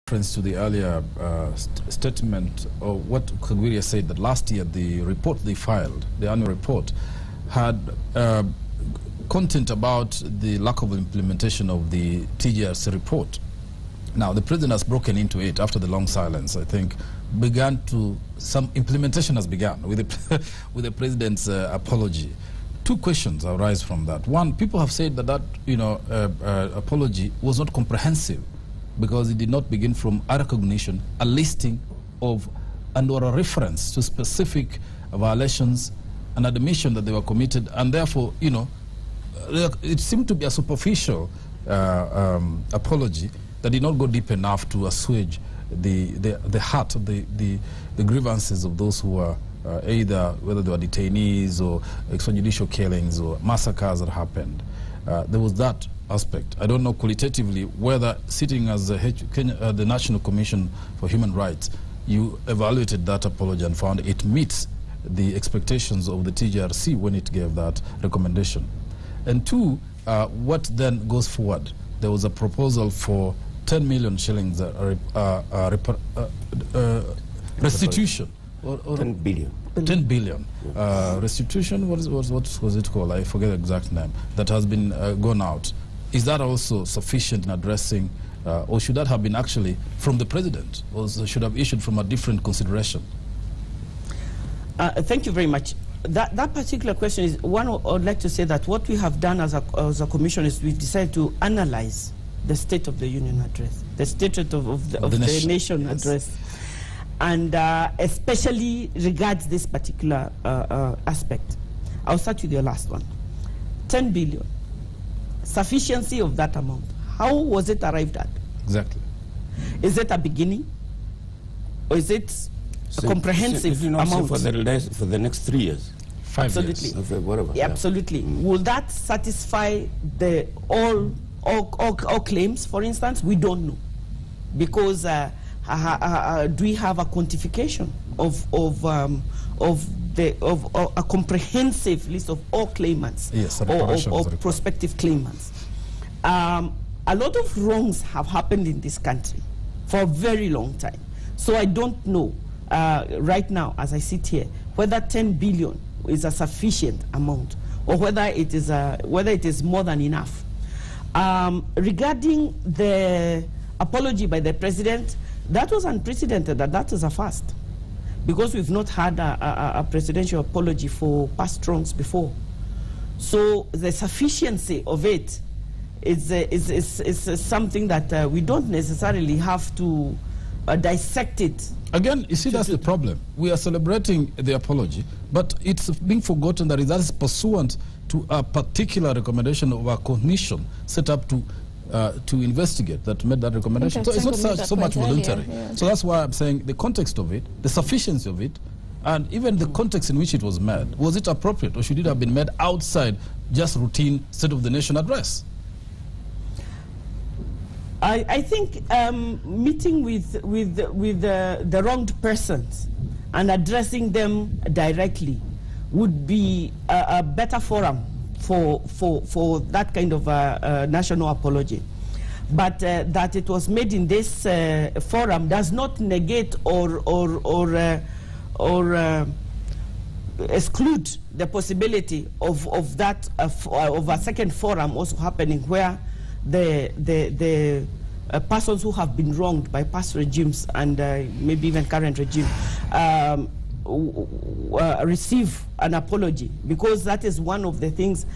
reference to the earlier statement, or what Kagwiria said, that last year the report they filed, the annual report, had content about the lack of implementation of the TGRC report. Now, the president has broken into it after the long silence, I think, some implementation has begun with the president's apology. Two questions arise from that. One, people have said that apology was not comprehensive because it did not begin from a recognition, a listing of, and/or a reference to specific violations, an admission that they were committed, and therefore, it seemed to be a superficial apology that did not go deep enough to assuage the heart of the grievances of those who were either, whether they were detainees or extrajudicial killings or massacres that happened. There was that aspect. I don't know qualitatively whether, sitting as the National Commission for Human Rights, you evaluated that apology and found it meets the expectations of the TGRC when it gave that recommendation. And two, what then goes forward? There was a proposal for 10 million shillings restitution. Or 10 billion. 10 billion. Restitution, what was it called? I forget the exact name. That has been gone out. Is that also sufficient in addressing, or should that have been actually from the president, or should have issued from a different consideration? Thank you very much. That particular question is one. I would like to say that what we have done as a commission is we've decided to analyze the State of the Union address, the State of the Nation yes. address, and especially regards this particular aspect. I'll start with your last one. 10 billion. Sufficiency of that amount. How was it arrived at? Exactly. Is it a beginning? Or is it a comprehensive amount? For the next 3 years. 5 absolutely. years. Whatever. Yeah, absolutely. Will that satisfy all claims, for instance? We don't know. Because do we have a quantification of a comprehensive list of all claimants, yes, or prospective claimants? A lot of wrongs have happened in this country for a very long time. So I don't know right now, as I sit here, whether 10 billion is a sufficient amount or whether it is more than enough. Regarding the apology by the president, that was unprecedented. That is a first, because we've not had a presidential apology for past wrongs before. So the sufficiency of it is something that we don't necessarily have to dissect it. Again, you see, that's the problem. We are celebrating the apology, but it's being forgotten that that is pursuant to a particular recommendation of a commission set up to investigate that made that recommendation. So it's not so much voluntary. Yeah. So that's why I'm saying the context of it, the sufficiency of it, and even the context in which it was made. Was it appropriate, or should it have been made outside just routine State of the Nation address? I think meeting with the wronged persons and addressing them directly would be a better forum for that kind of national apology. But that it was made in this forum does not negate or exclude the possibility of a second forum also happening, where the persons who have been wronged by past regimes and maybe even current regime receive an apology, because that is one of the things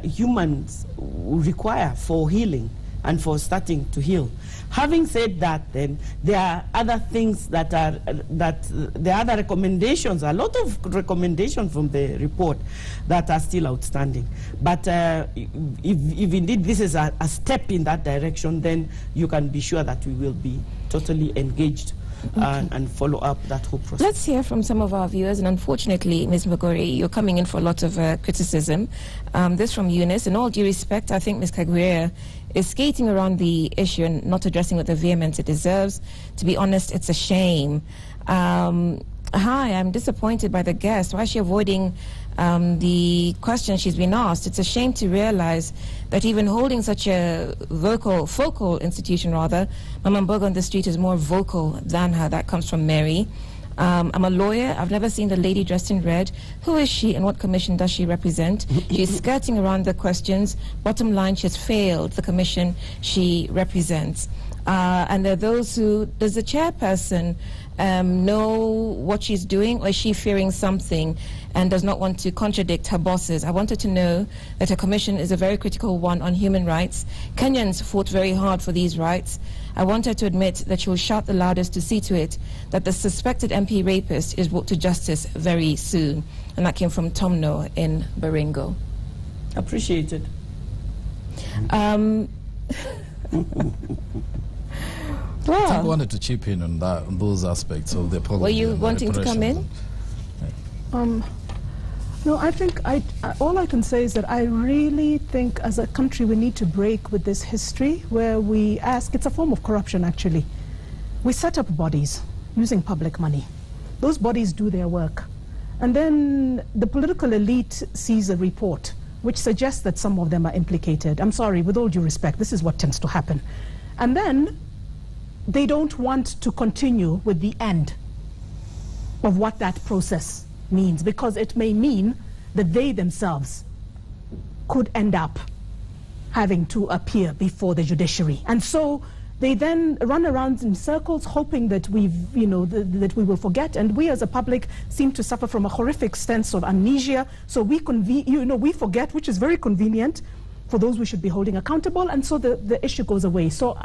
humans require for healing and for starting to heal. Having said that, then there are other things there are other recommendations, a lot of recommendations from the report that are still outstanding. But if indeed this is a step in that direction, then you can be sure that we will be totally engaged and follow up that whole process. Let's hear from some of our viewers, and unfortunately, Ms. Magori, you're coming in for a lot of criticism. This from Eunice. In all due respect, I think Ms. Kagwiria is skating around the issue and not addressing with the vehemence it deserves. To be honest, it's a shame. Hi, I'm disappointed by the guest. Why is she avoiding the question she's been asked, it's a shame to realize that even holding such a focal institution rather, Mama Mbogo on the street is more vocal than her. That comes from Mary. I'm a lawyer. I've never seen the lady dressed in red. Who is she and what commission does she represent? She's skirting around the questions. Bottom line, she's failed the commission she represents. And there are those who, does the chairperson know what she's doing, or is she fearing something and does not want to contradict her bosses? I wanted to know that her commission is a very critical one on human rights. Kenyans fought very hard for these rights. I want her to admit that she will shout the loudest to see to it that the suspected MP rapist is brought to justice very soon. And that came from Tomno in Baringo. Appreciated. Well, I wanted to chip in on that, on those aspects of the apology. Were you wanting to come in? No, I think all I can say is that I really think as a country we need to break with this history where we ask, it's a form of corruption actually. We set up bodies using public money. Those bodies do their work. And then the political elite sees a report which suggests that some of them are implicated. I'm sorry, with all due respect, this is what tends to happen. And then they don't want to continue with the end of what that process means, because it may mean that they themselves could end up having to appear before the judiciary. And so they then run around in circles hoping that that we will forget, and we as a public seem to suffer from a horrific sense of amnesia. So we forget, which is very convenient for those we should be holding accountable, and so the issue goes away. So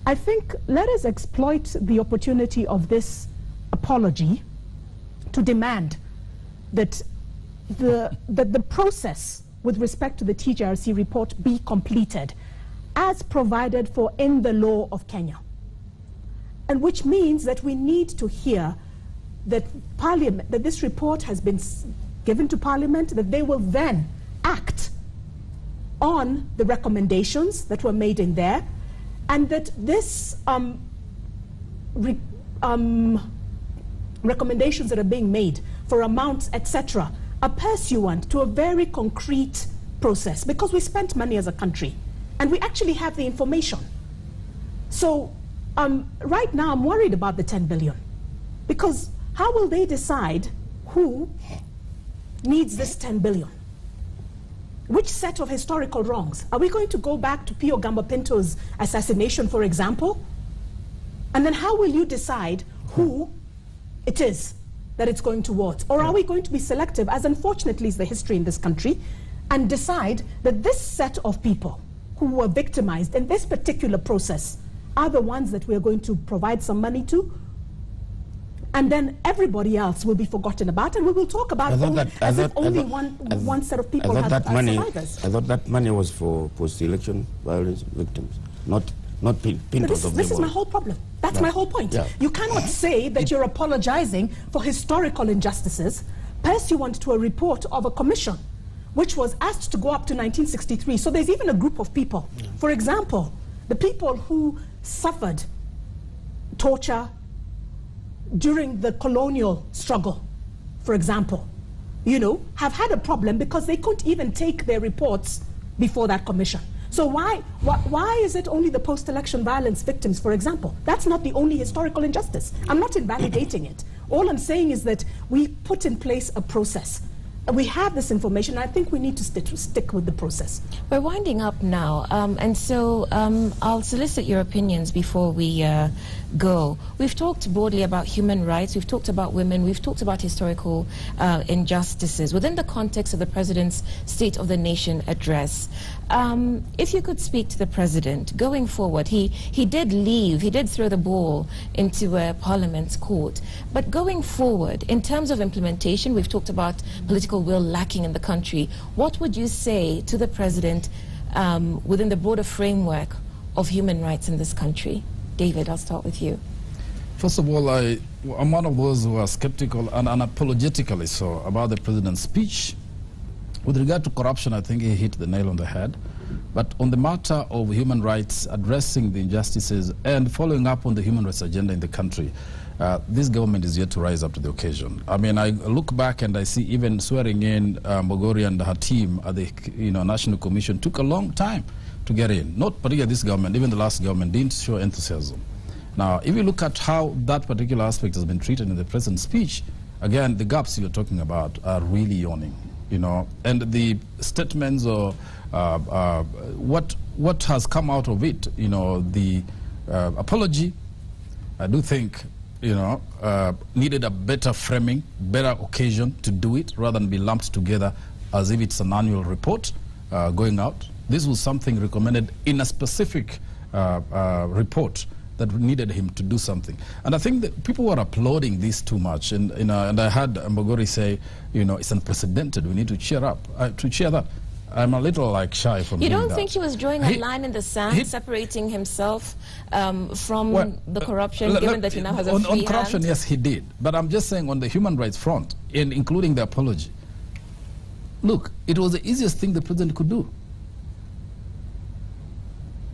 I think let us exploit the opportunity of this apology to demand that the process with respect to the TJRC report be completed as provided for in the law of Kenya. And which means that we need to hear that Parliament, that this report has been given to Parliament, that they will then act on the recommendations that were made in there, and that this recommendations that are being made for amounts, etc., are pursuant to a very concrete process, because we spent money as a country and we actually have the information. So right now I'm worried about the 10 billion, because how will they decide who needs this 10 billion? Which set of historical wrongs? Are we going to go back to Pio Gamba Pinto's assassination, for example? And then how will you decide who it is that it's going towards? Or are we going to be selective, as unfortunately is the history in this country, and decide that this set of people who were victimized in this particular process are the ones that we're going to provide some money to, and then everybody else will be forgotten about, and we will talk about only one set of people have survivors. I thought that money was for post-election violence victims, not Pintos of This is my whole problem. That's my whole point. Yeah. You cannot say that you're apologizing for historical injustices pursuant to a report of a commission which was asked to go up to 1963. So there's even a group of people. For example, the people who suffered torture during the colonial struggle, for example, have had a problem because they couldn't even take their reports before that commission. So why is it only the post-election violence victims, for example? That's not the only historical injustice. I'm not invalidating it. All I'm saying is that we put in place a process. We have this information, and I think we need to stick with the process. We're winding up now, and so I'll solicit your opinions before we go. We've talked broadly about human rights, we've talked about women, we've talked about historical injustices within the context of the President's State of the Nation address. If you could speak to the President going forward, he did throw the ball into Parliament's court, but going forward, in terms of implementation, we've talked about political will lacking in the country. What would you say to the President within the broader framework of human rights in this country? David, I'll start with you. First of all, I'm one of those who are skeptical and unapologetically so about the President's speech With regard to corruption, I think he hit the nail on the head. But on the matter of human rights, addressing the injustices and following up on the human rights agenda in the country, this government is yet to rise up to the occasion. I mean, I look back and I see even swearing in Mogori and her team at the National Commission took a long time to get in. Not particularly this government, even the last government didn't show enthusiasm. Now, if you look at how that particular aspect has been treated in the president's speech, again, the gaps you're talking about are really yawning, and the statements or what has come out of it, the apology, I do think, needed a better framing, better occasion to do it rather than be lumped together as if it's an annual report going out. This was something recommended in a specific report that needed him to do something. And I think that people were applauding this too much. And I heard Mogori say, it's unprecedented. We need to cheer up, to cheer that. I'm a little shy from You doing don't that. think he was drawing a line in the sand, separating himself from the corruption, given that he now has a free on corruption, hand? yes, he did. But I'm just saying on the human rights front, including the apology, look, it was the easiest thing the president could do.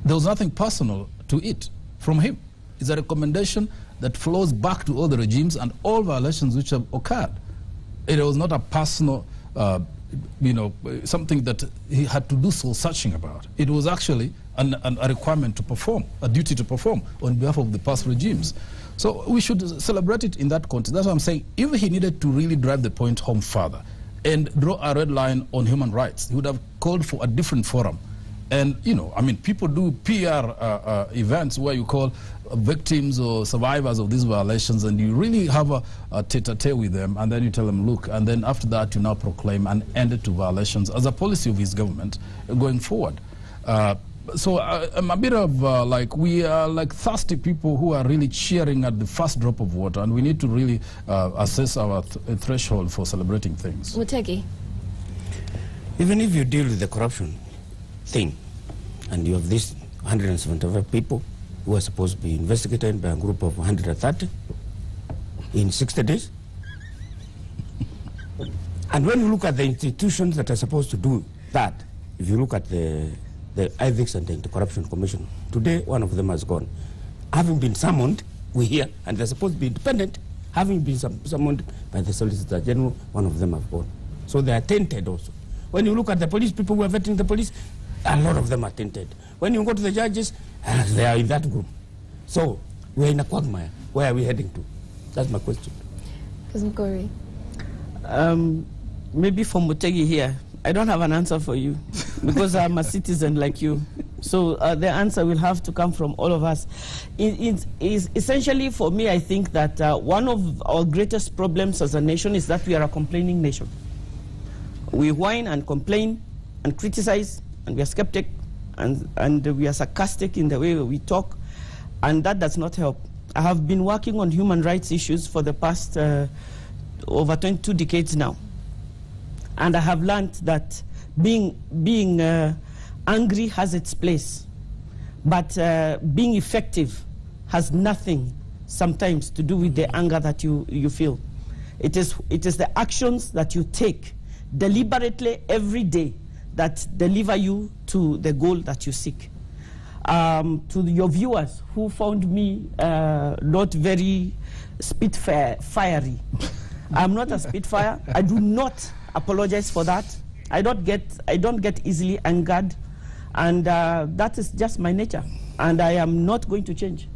There was nothing personal to it from him. It's a recommendation that flows back to all the regimes and all violations which have occurred. It was not a personal, something that he had to do soul searching about. It was actually a requirement to perform, a duty to perform on behalf of the past regimes. So we should celebrate it in that context. That's what I'm saying. If he needed to really drive the point home further and draw a red line on human rights, he would have called for a different forum. And, people do PR events where you call victims or survivors of these violations, and you really have a tete-a-tete with them, and then you tell them, look, and then after that you now proclaim an end to violations as a policy of his government going forward. So I'm a bit of we are like thirsty people who are really cheering at the first drop of water, and we need to really assess our threshold for celebrating things. Mutegi. Even if you deal with the corruption thing, and you have these 175 people who are supposed to be investigated by a group of 130 in 60 days. And when you look at the institutions that are supposed to do that, if you look at the Ethics and the Anti-Corruption Commission, today one of them has gone. Having been summoned, we hear, and they're supposed to be independent, having been summoned by the Solicitor General, one of them have gone. So they are tainted also. When you look at the police, people who are vetting the police, a lot of them are tainted. When you go to the judges, they are in that group. So we're in a quagmire. Where are we heading to? That's my question. Mugori. Maybe for Mutegi here, I don't have an answer for you because I'm a citizen like you. So the answer will have to come from all of us. It is essentially, for me, I think that one of our greatest problems as a nation is that we are a complaining nation. We whine and complain and criticize, and we are skeptic, and we are sarcastic in the way we talk, and that does not help. I have been working on human rights issues for the past over 22 decades now, and I have learned that being angry has its place, but being effective has nothing sometimes to do with the anger that you feel. It is the actions that you take deliberately every day that deliver you to the goal that you seek. To your viewers who found me not very fiery, I'm not a spitfire. I do not apologize for that. I don't get easily angered, and that is just my nature, and I am not going to change.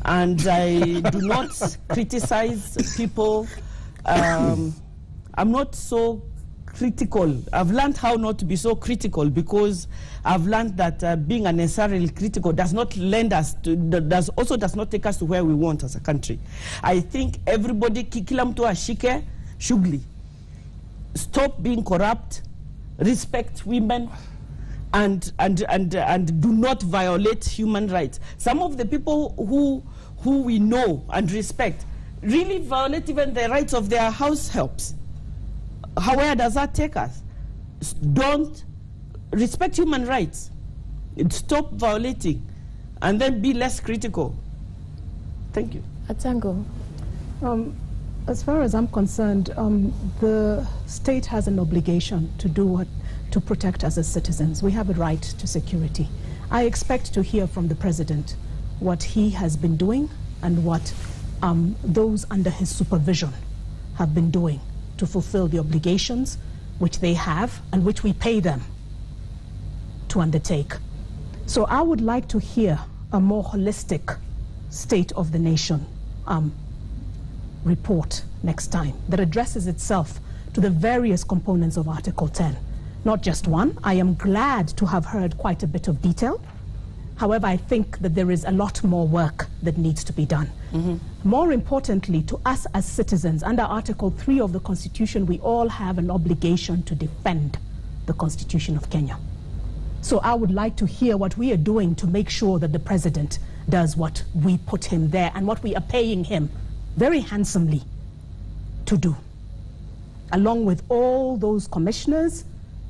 And I do not criticize people. I'm not so critical. I've learned how not to be so critical, because I've learned that being unnecessarily critical does not lend us to, does not take us to where we want as a country. I think everybody, kila mtu ashike shughuli, stop being corrupt, respect women, and do not violate human rights. Some of the people who we know and respect really violate even the rights of their house helps. Where does that take us? Don't respect human rights. Stop violating, and then be less critical. Thank you. Atango. as far as I'm concerned, the state has an obligation to do what, to protect us as citizens. We have a right to security. I expect to hear from the president what he has been doing and what those under his supervision have been doing to fulfill the obligations which they have and which we pay them to undertake. So I would like to hear a more holistic state of the nation report next time that addresses itself to the various components of Article 10. Not just one. I am glad to have heard quite a bit of detail. However, I think that there is a lot more work that needs to be done. More importantly, to us as citizens, under Article 3 of the Constitution, we all have an obligation to defend the Constitution of Kenya. So I would like to hear what we are doing to make sure that the president does what we put him there and what we are paying him very handsomely to do, along with all those commissioners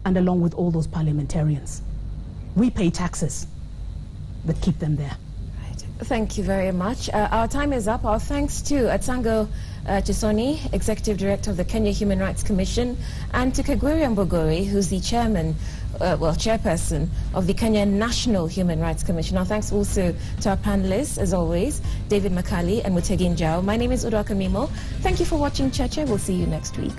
and along with all those parliamentarians. We pay taxes that keep them there. Right. Thank you very much. Our time is up. Our thanks to Atsango Chisoni, Executive Director of the Kenya Human Rights Commission, and to Kagweri Mbogori, who's the chairperson of the Kenya National Human Rights Commission. Our thanks also to our panelists, as always, David Makali and Mutegi Njau. My name is Udoka Mimo. Thank you for watching Cheche. We'll see you next week.